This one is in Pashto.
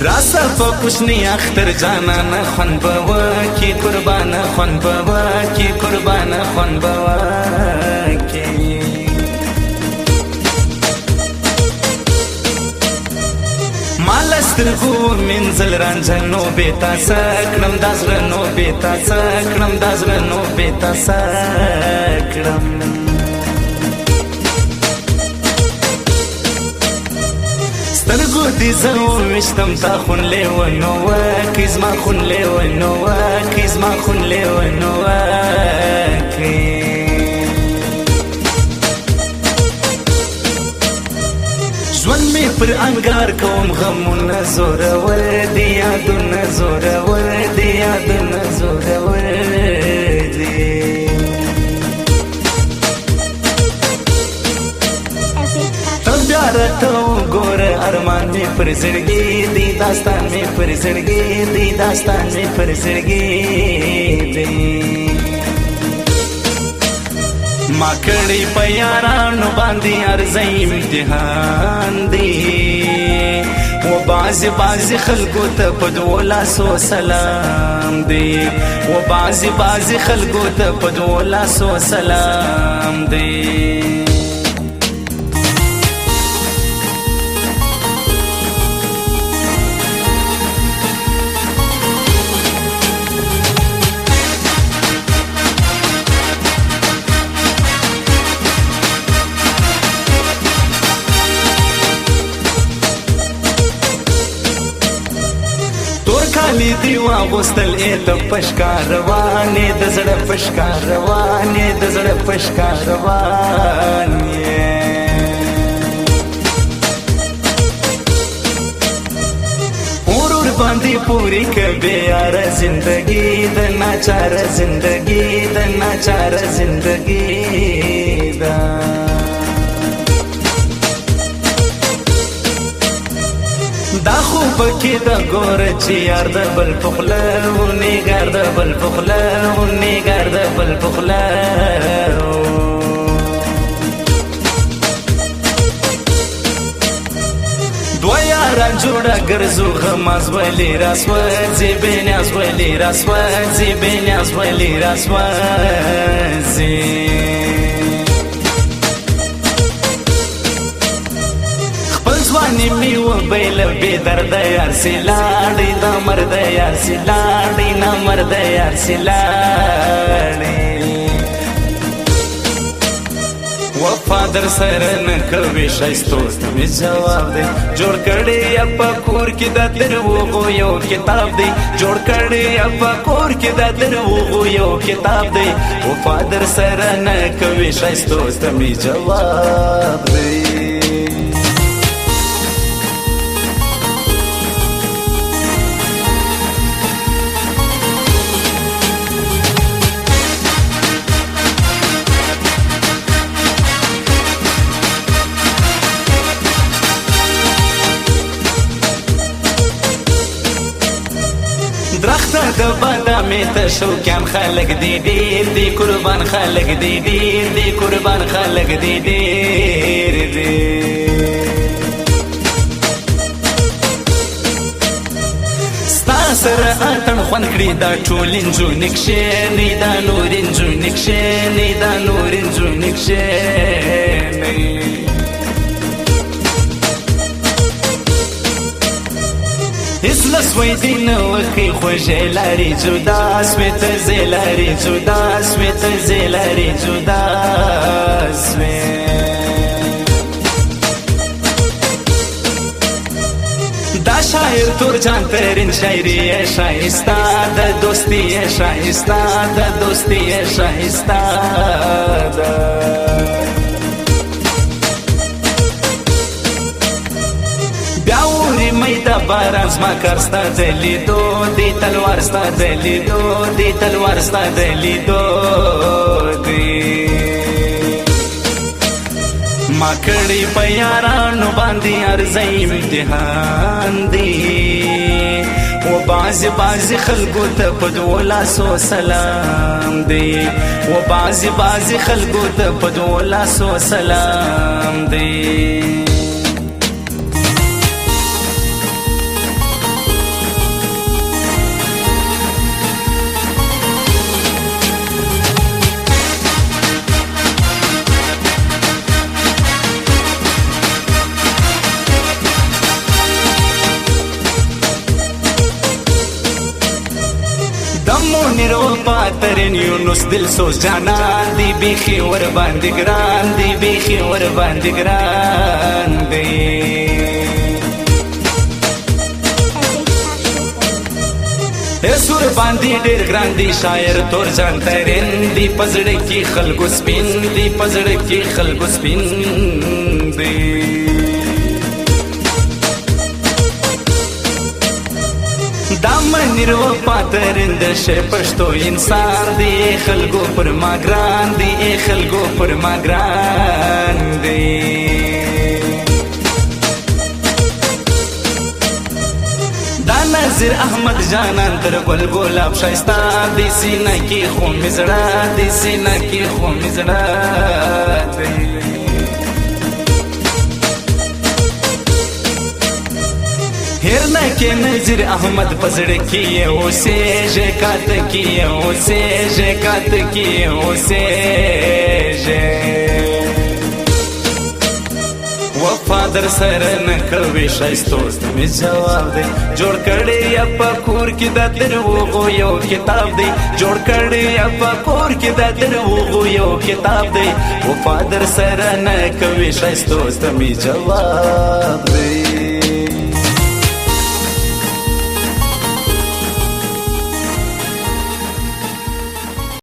راسا په کوشنی اختر جانانه خون بوا کی قربانه خون بوا کی قربانه خون بوا کی مالسترغو منزل رانجنو بیتا سکرم دازرنو بیتا سکرم دازرنو بیتا سکرم سترگو دی زو وشتم تا خون لیونو کیز ما خون لیونو کیز ما خون لیونو ژوند می پر انګار کوم غمونه زورور دی یادونه زورور دی یادونه زورور دی تو ګور ارمان می پر زړګي دی داستان می پر زړګي دی داستان می پر زړګي دی ما کړي په یارانو باندې ارزي امتحان دی و بعض خلکو ته په دولا سو سلام دی و بعض خلکو ته په دولا سو سلام دی کالی دیوا غوستل ایت پشکار روانې د زړه پشکار روانې د زړه پشکار روانې اور باندې پوری کبه یار زندگی د ناچار زندگی د ناچار زندگی دا دا خو پکې د ګور چې یار د بل پخله و نګار د بل پخله و نګار د بل پخله دو یاران جوړه ګرځو غماز ولی راسوځي بنیاز ولی راسوځي بنیاز ولی راسوځي ځواني می و بیل بی درد یار سلاړي دا مرد یار سلاړي نا مرد یار سلاړي وفادر سره نه کوي شایستو می جواب دی جوړ کړي اپ کور کې د دروغو یو کتاب دی جوړ کړي اپ کور کې د دروغو یو کتاب دی وفادر سره نه کوي شایستو می جواب دی درخت د بادامې ته شوقیان خلک دی ډېر دی قربان خلک دی ډېر دی قربان خلک دی ډېر دی ستا سره اتڼ خوند کړي دا ټول نجونې کښېنئ دا نور نجونې کښېنئ دا نور نجونې کښېنئ اسلس وی دین وکی خوشی لاری جدا سویت زیلاری جدا سویت زیلاری جدا دا شاعر تور جان ترین شاعری شایستا دا دوستی شایستا دا دوستی شایستا دا میدا باران زما کار ستا د لیدو دی تلوار ستا د لیدو دی تلوار ستا د لیدو دی ما کړي په یارانو باندې ارزي امتحان دی و بعض خلکو ته په دولا سو سلام دی و بعض خلکو ته په دولا سو سلام دی یونس دل سوز جانان دی بیخي ور باندې ګران دی بیخي ور باندې ګران دی سور باندې ډېر ګران دی شاعر تور ځان ترین دی پزړه کې خلکو سپین دی پزړه کې خلکو سپین دی دامن نرو پاترند شه پښتو انسان دی خلکو پر ما ګران دی خلکو پر ما ګران دی نظر احمد جانان تر گل گلاب شایستا دی سینه کی خو مزړه دی سینه کی خو مزړه دی هر نه کې نظر احمد پزړه کی اوسه ژ کات کی اوسه ژ کات کی اوسه ژ وفادر سره نه کوي شایستو می جواب دی جوړ کړي په کور کې د دروغو یو کتاب دی جوړ کړي په کور کې د دروغو یو کتاب دی وفادر سره نه کوي شایستو می جواب دی